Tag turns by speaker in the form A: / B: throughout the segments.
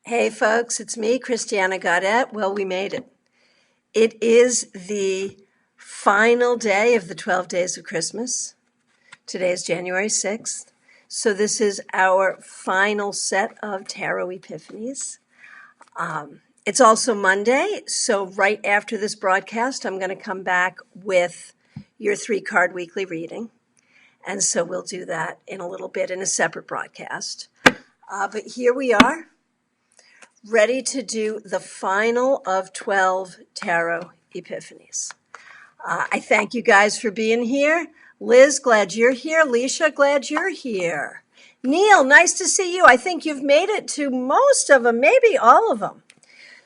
A: Hey folks, it's me, Christiana Gaudet. Well, we made it. It is the final day of the 12 days of Christmas. Today is January 6th. So this is our final set of Tarot Epiphanies. It's also Monday, so right after this broadcast, I'm going to come back with your 3-card weekly reading. And so we'll do that in a little bit in a separate broadcast. But here we are, ready to do the final of 12 Tarot Epiphanies. I thank you guys for being here. Liz, glad you're here. Leisha, glad you're here. Neil, nice to see you. I think you've made it to most of them, maybe all of them.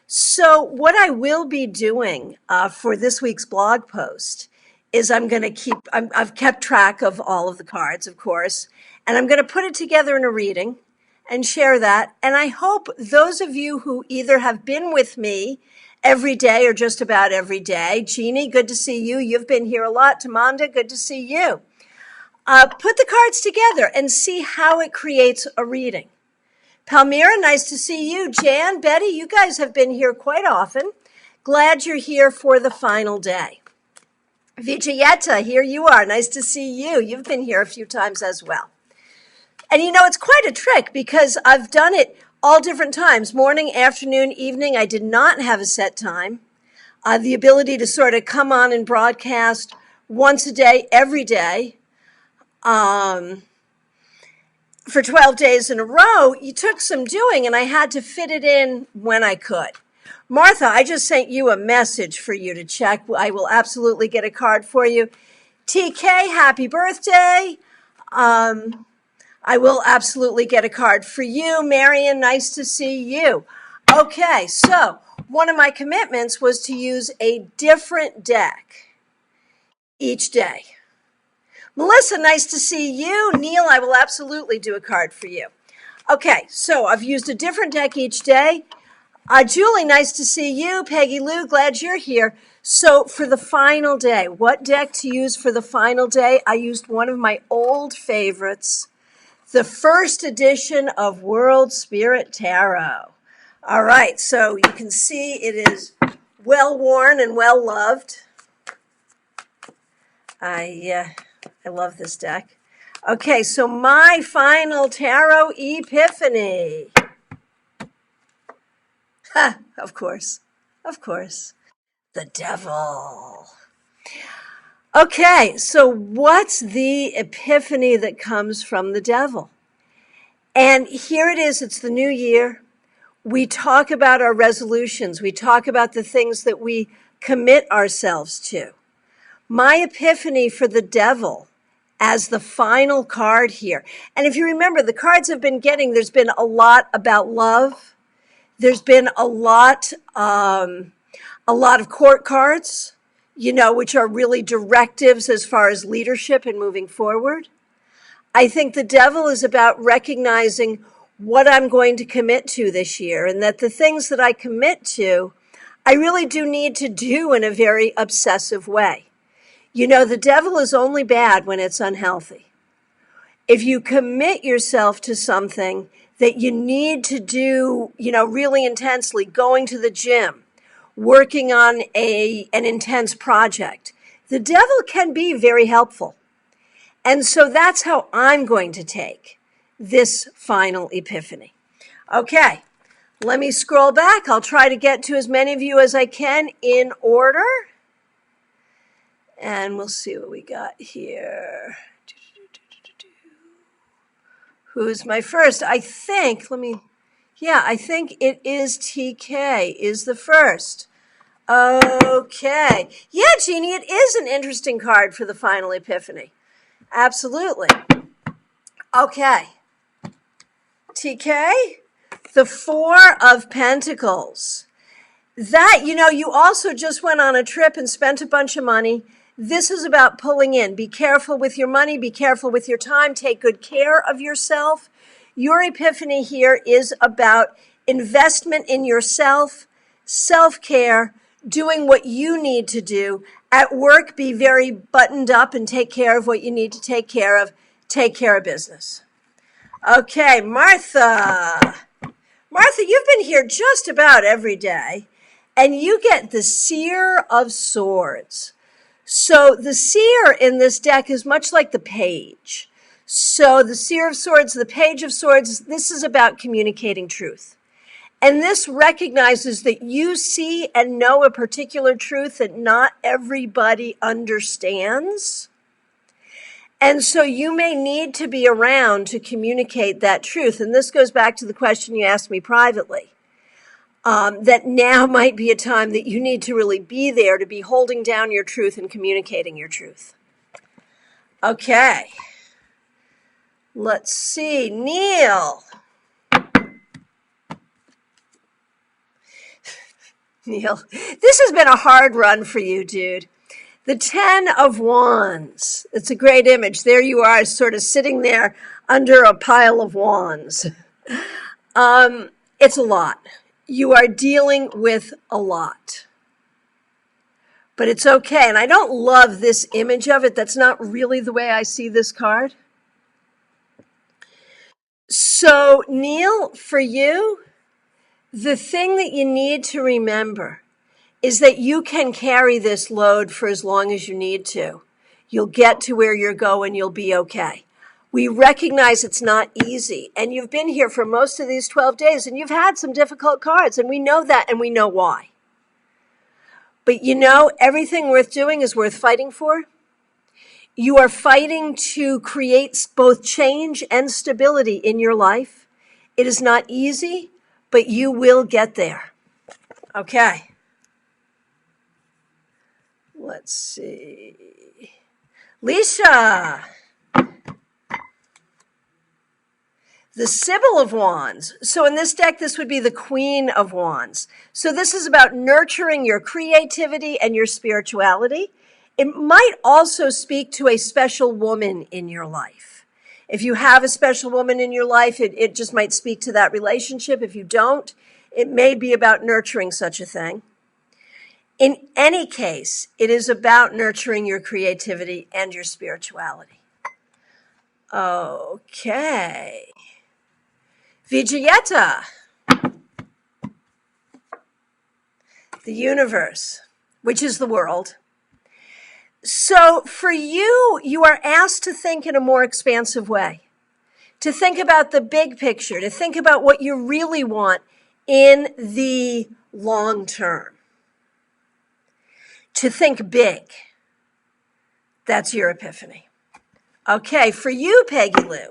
A: So what I will be doing for this week's blog post is I've kept track of all of the cards, of course, and I'm going to put it together in a reading and share that. And I hope those of you who either have been with me every day or just about every day, Jeannie, good to see you. You've been here a lot. Tamanda, good to see you. Put the cards together and see how it creates a reading. Palmyra, nice to see you. Jan, Betty, you guys have been here quite often. Glad you're here for the final day. Vijayetta, here you are. Nice to see you. You've been here a few times as well. And you know, it's quite a trick because I've done it all different times, morning, afternoon, evening. I did not have a set time. The ability to sort of come on and broadcast once a day, every day, for 12 days in a row, it took some doing, and I had to fit it in when I could. Martha, I just sent you a message for you to check. I will absolutely get a card for you. TK, happy birthday. I will absolutely get a card for you. Marion, nice to see you. Okay, so one of my commitments was to use a different deck each day. Melissa, nice to see you. Neil, I will absolutely do a card for you. Okay, so I've used a different deck each day. Julie, nice to see you. Peggy Lou, glad you're here. So for the final day, what deck to use for the final day? I used one of my old favorites, the first edition of World Spirit Tarot. All right, so you can see it is well worn and well loved. I love this deck. Okay, so my final Tarot Epiphany. Ha, of course. The Devil. Okay, so what's the epiphany that comes from the Devil? And here it is, it's the new year. We talk about our resolutions. We talk about the things that we commit ourselves to. My epiphany for the Devil as the final card here. And if you remember, the cards have been there's been a lot about love. There's been a lot of court cards, which are really directives as far as leadership and moving forward. I think the Devil is about recognizing what I'm going to commit to this year, and that the things that I commit to, I really do need to do in a very obsessive way. The Devil is only bad when it's unhealthy. If you commit yourself to something that you need to do, really intensely, going to the gym, working on an intense project, the Devil can be very helpful. And so that's how I'm going to take this final epiphany. Okay, let me scroll back. I'll try to get to as many of you as I can in order. And we'll see what we got here. Who's my first? I think it is TK is the first. Okay. Yeah, Jeannie, it is an interesting card for the final epiphany. Absolutely. Okay. TK, the 4 of Pentacles. That, you also just went on a trip and spent a bunch of money. This is about pulling in. Be careful with your money. Be careful with your time. Take good care of yourself. Your epiphany here is about investment in yourself, self-care, doing what you need to do. At work, be very buttoned up and take care of what you need to take care of. Take care of business. Okay, Martha. Martha, you've been here just about every day, and you get the Seer of Swords. So the Seer in this deck is much like the Page. So the Seer of Swords, the Page of Swords, this is about communicating truth. And this recognizes that you see and know a particular truth that not everybody understands. And so you may need to be around to communicate that truth. And this goes back to the question you asked me privately, that now might be a time that you need to really be there to be holding down your truth and communicating your truth. Okay. Let's see. Neil. Neil, this has been a hard run for you, dude. The 10 of Wands. It's a great image. There you are, sort of sitting there under a pile of wands. It's a lot. You are dealing with a lot. But it's okay. And I don't love this image of it. That's not really the way I see this card. So, Neil, for you, the thing that you need to remember is that you can carry this load for as long as you need to. You'll get to where you're going. You'll be okay. We recognize it's not easy. And you've been here for most of these 12 days, and you've had some difficult cards, and we know that, and we know why. But you know, everything worth doing is worth fighting for. You are fighting to create both change and stability in your life. It is not easy, but you will get there. Okay. Let's see. Lisha. The Sibyl of Wands. So in this deck, this would be the Queen of Wands. So this is about nurturing your creativity and your spirituality. It might also speak to a special woman in your life. If you have a special woman in your life, it just might speak to that relationship. If you don't, it may be about nurturing such a thing. In any case, it is about nurturing your creativity and your spirituality. Okay. Vijayata. The universe, which is the world. So for you, you are asked to think in a more expansive way, to think about the big picture, to think about what you really want in the long term, to think big. That's your epiphany. Okay, for you, Peggy Lou.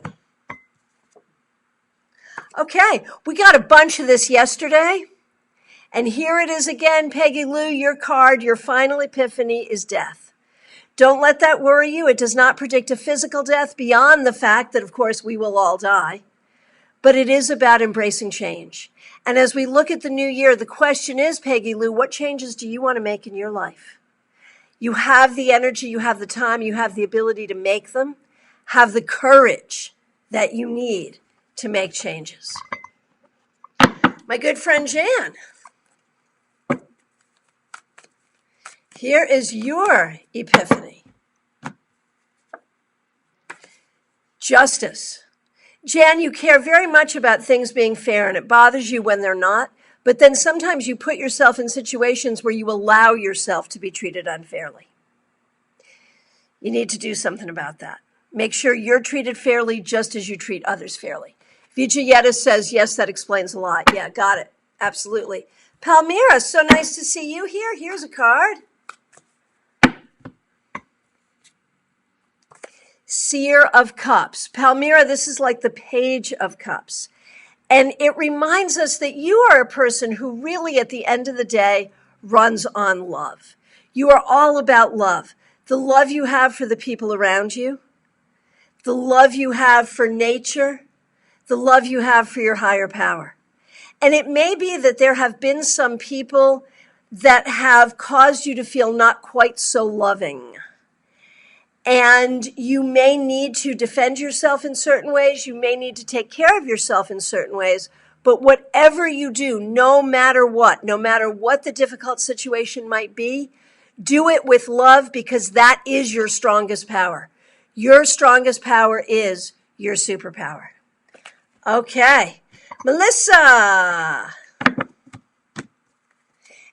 A: Okay, we got a bunch of this yesterday, and here it is again, Peggy Lou, your card, your final epiphany is death. Don't let that worry you. It does not predict a physical death beyond the fact that, of course, we will all die. But it is about embracing change. And as we look at the new year, the question is, Peggy Lou, what changes do you want to make in your life? You have the energy, you have the time, you have the ability to make them. Have the courage that you need to make changes. My good friend Jan. Here is your epiphany. Justice. Jan, you care very much about things being fair, and it bothers you when they're not. But then sometimes you put yourself in situations where you allow yourself to be treated unfairly. You need to do something about that. Make sure you're treated fairly just as you treat others fairly. Vijayetta says, yes, that explains a lot. Yeah, got it. Absolutely. Palmyra, so nice to see you here. Here's a card. Seer of Cups. Palmyra, this is like the Page of Cups. And it reminds us that you are a person who really, at the end of the day, runs on love. You are all about love. The love you have for the people around you, the love you have for nature, the love you have for your higher power. And it may be that there have been some people that have caused you to feel not quite so loving. And you may need to defend yourself in certain ways. You may need to take care of yourself in certain ways. But whatever you do, no matter what the difficult situation might be, do it with love, because that is your strongest power. Your strongest power is your superpower. Okay. Melissa.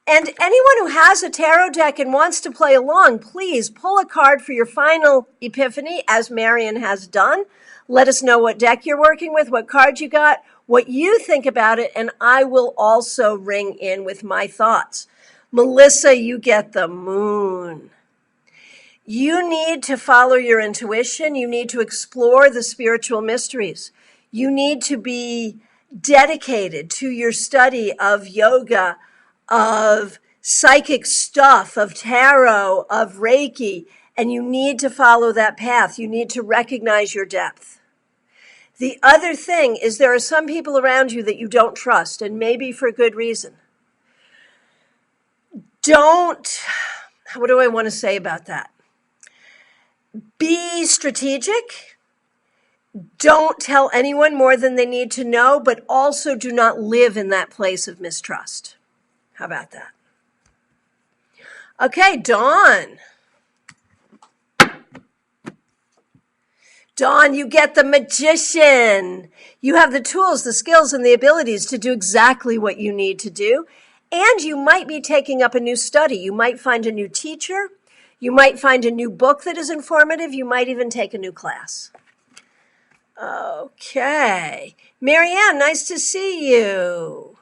A: And anyone who has a tarot deck and wants to play along, please pull a card for your final epiphany, as Marion has done. Let us know what deck you're working with, what card you got, what you think about it, and I will also ring in with my thoughts. Melissa, you get the moon. You need to follow your intuition. You need to explore the spiritual mysteries. You need to be dedicated to your study of yoga, of psychic stuff, of tarot, of Reiki, and you need to follow that path. You need to recognize your depth. The other thing is there are some people around you that you don't trust, and maybe for good reason. What do I want to say about that? Be strategic. Don't tell anyone more than they need to know, but also do not live in that place of mistrust. How about that? Okay, Dawn. Dawn, you get the magician. You have the tools, the skills, and the abilities to do exactly what you need to do. And you might be taking up a new study. You might find a new teacher. You might find a new book that is informative. You might even take a new class. Okay. Marianne, nice to see you.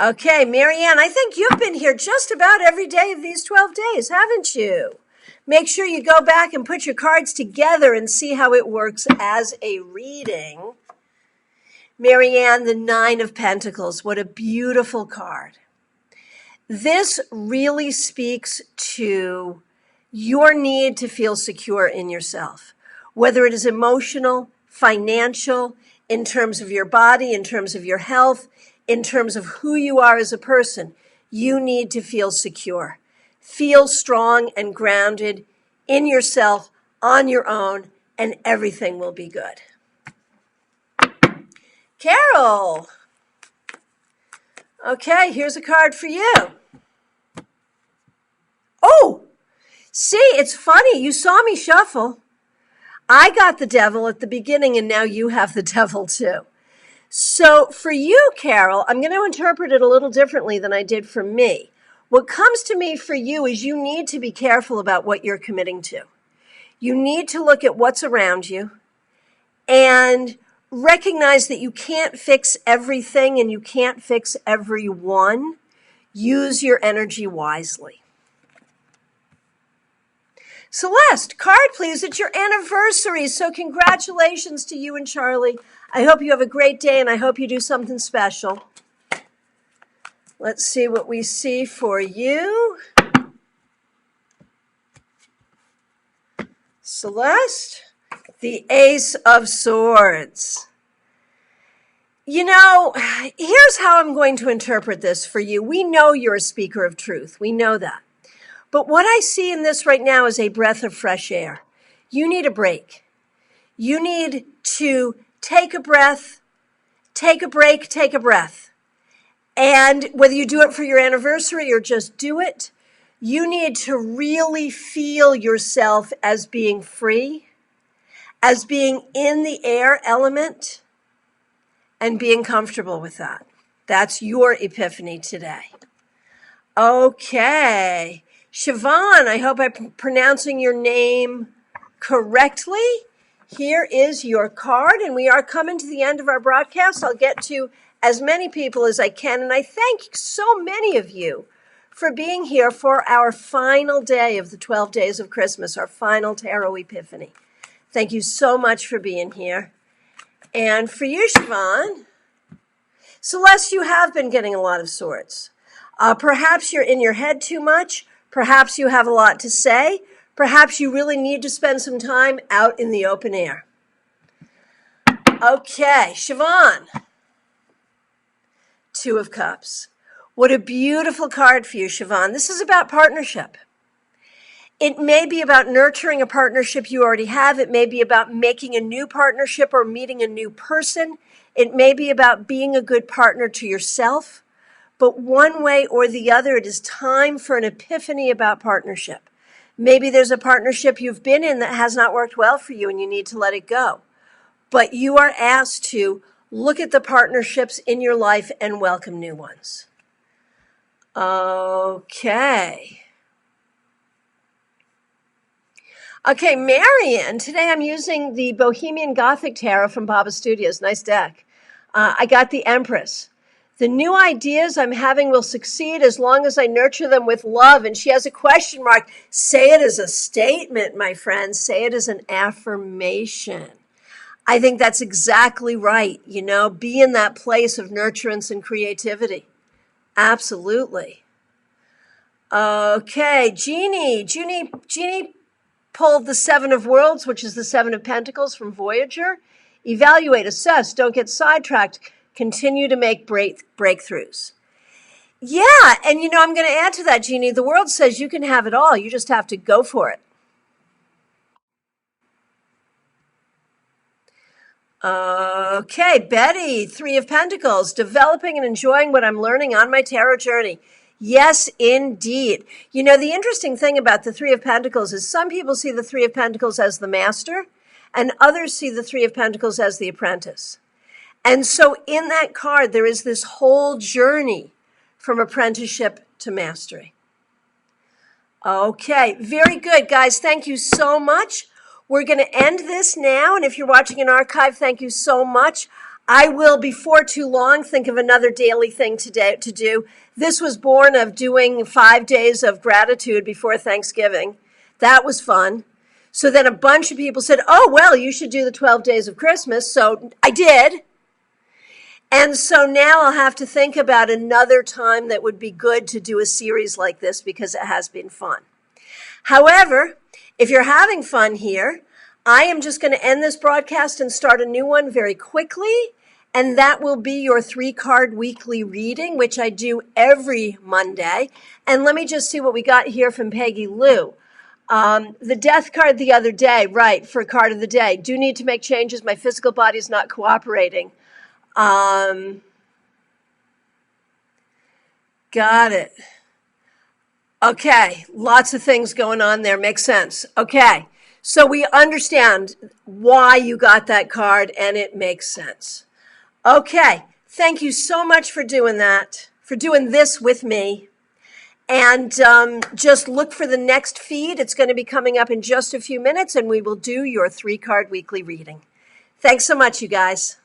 A: Okay, Marianne, I think you've been here just about every day of these 12 days, haven't you? Make sure you go back and put your cards together and see how it works as a reading. Marianne, the Nine of Pentacles, what a beautiful card. This really speaks to your need to feel secure in yourself, whether it is emotional, financial, in terms of your body, in terms of your health, in terms of who you are as a person. You need to feel secure. Feel strong and grounded in yourself, on your own, and everything will be good. Carol. Okay, here's a card for you. Oh, see, it's funny. You saw me shuffle. I got the devil at the beginning, and now you have the devil too. So for you, Carol, I'm going to interpret it a little differently than I did for me. What comes to me for you is you need to be careful about what you're committing to. You need to look at what's around you and recognize that you can't fix everything and you can't fix everyone. Use your energy wisely. Celeste, card please. It's your anniversary, so congratulations to you and Charlie. I hope you have a great day and I hope you do something special. Let's see what we see for you. Celeste, the Ace of Swords. You know, here's how I'm going to interpret this for you. We know you're a speaker of truth. We know that. But what I see in this right now is a breath of fresh air. You need a break. You need to take a breath, take a break, take a breath. And whether you do it for your anniversary or just do it, you need to really feel yourself as being free, as being in the air element, and being comfortable with that. That's your epiphany today. Okay. Siobhan, I hope I'm pronouncing your name correctly. Here is your card, and we are coming to the end of our broadcast. I'll get to as many people as I can, and I thank so many of you for being here for our final day of the 12 days of Christmas, our final Tarot Epiphany. Thank you so much for being here. And for you, Siobhan, Celeste, you have been getting a lot of swords. Perhaps you're in your head too much. Perhaps you have a lot to say. Perhaps you really need to spend some time out in the open air. Okay, Siobhan. Two of Cups. What a beautiful card for you, Siobhan. This is about partnership. It may be about nurturing a partnership you already have. It may be about making a new partnership or meeting a new person. It may be about being a good partner to yourself. But one way or the other, it is time for an epiphany about partnership. Maybe there's a partnership you've been in that has not worked well for you and you need to let it go. but you are asked to look at the partnerships in your life and welcome new ones. Okay. Okay, Marion, today I'm using the Bohemian Gothic Tarot from Baba Studios. Nice deck. I got the Empress. The new ideas I'm having will succeed as long as I nurture them with love. And she has a question mark. Say it as a statement, my friends. Say it as an affirmation. I think that's exactly right. You know, be in that place of nurturance and creativity. Absolutely. Okay, Jeannie pulled the Seven of Worlds, which is the Seven of Pentacles from Voyager. Evaluate, assess, don't get sidetracked, continue to make breakthroughs. Yeah, and you know, I'm going to add to that, Jeannie. The world says you can have it all. You just have to go for it. Okay, Betty, Three of Pentacles, developing and enjoying what I'm learning on my tarot journey. Yes, indeed. You know, the interesting thing about the Three of Pentacles is some people see the Three of Pentacles as the master, and others see the Three of Pentacles as the apprentice. And so in that card, there is this whole journey from apprenticeship to mastery. Okay, very good, guys. Thank you so much. We're going to end this now. And if you're watching an archive, thank you so much. I will, before too long, think of another daily thing today to do. This was born of doing 5 days of gratitude before Thanksgiving. That was fun. So then a bunch of people said, oh, well, you should do the 12 days of Christmas. So I did. And so now I'll have to think about another time that would be good to do a series like this because it has been fun. However, if you're having fun here, I am just going to end this broadcast and start a new one very quickly. And that will be your 3-card weekly reading, which I do every Monday. And let me just see what we got here from Peggy Lou. The death card the other day, right, for card of the day. Do need to make changes. My physical body is not cooperating. Got it. Okay, lots of things going on there. Makes sense. Okay, so we understand why you got that card, and it makes sense. Okay, thank you so much for doing that, for doing this with me. And just look for the next feed. It's going to be coming up in just a few minutes, and we will do your 3-card weekly reading. Thanks so much, you guys.